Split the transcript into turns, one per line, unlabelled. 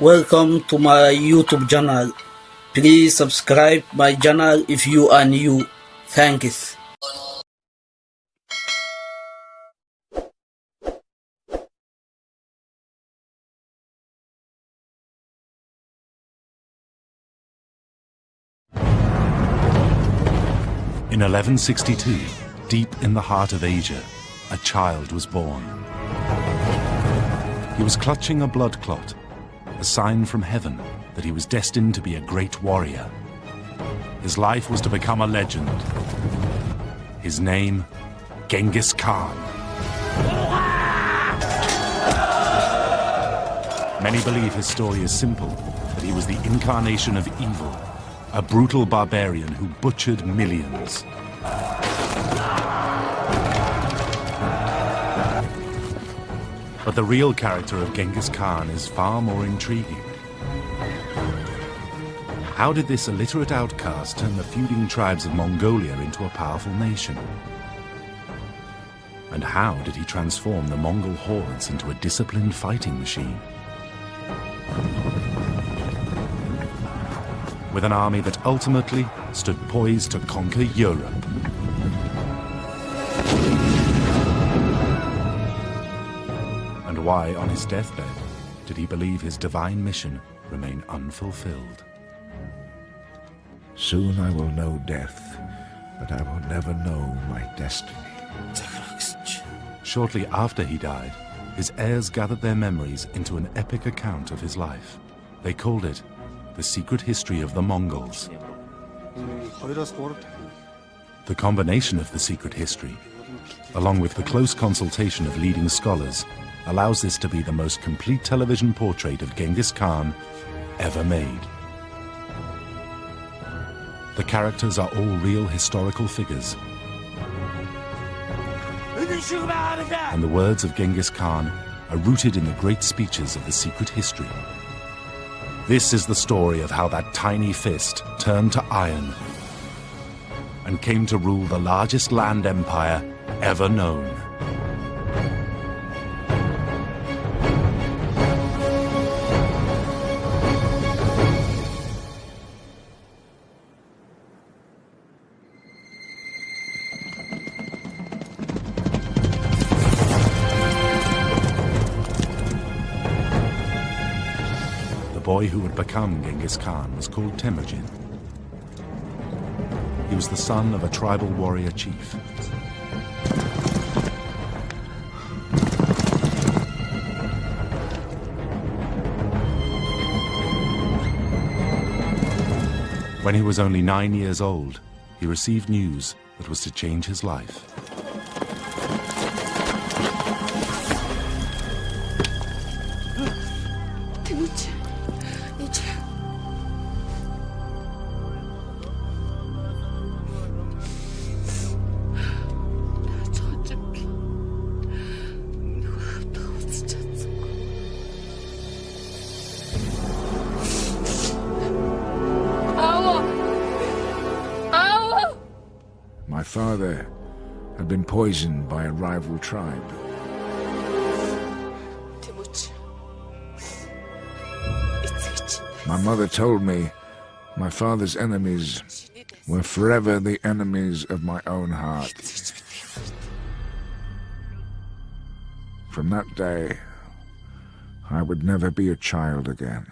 Welcome to my YouTube channel. Please subscribe my channel if you are new. Thanks.
In 1162, deep in the heart of Asia, a child was born. He was clutching a blood clot, a sign from heaven that he was destined to be a great warrior. His life was to become a legend. His name, Genghis Khan. Many believe his story is simple, that he was the incarnation of evil, a brutal barbarian who butchered millions. But the real character of Genghis Khan is far more intriguing. How did this illiterate outcast turn the feuding tribes of Mongolia into a powerful nation? And how did he transform the Mongol hordes into a disciplined fighting machine? With an army that ultimately stood poised to conquer Europe. And why, on his deathbed, did he believe his divine mission remain unfulfilled?
Soon I will know death, but I will never know my destiny.
Shortly after he died, his heirs gathered their memories into an epic account of his life. They called it The Secret History of the Mongols. The combination of the secret history, along with the close consultation of leading scholars, allows this to be the most complete television portrait of Genghis Khan ever made. The characters are all real historical figures. And the words of Genghis Khan are rooted in the great speeches of the secret history. This is the story of how that tiny fist turned to iron and came to rule the largest land empire ever known. The boy who would become Genghis Khan was called Temujin. He was the son of a tribal warrior chief. When he was only 9 years old, he received news that was to change his life.
My father had been poisoned by a rival tribe. My mother told me my father's enemies were forever the enemies of my own heart. From that day, I would never be a child again.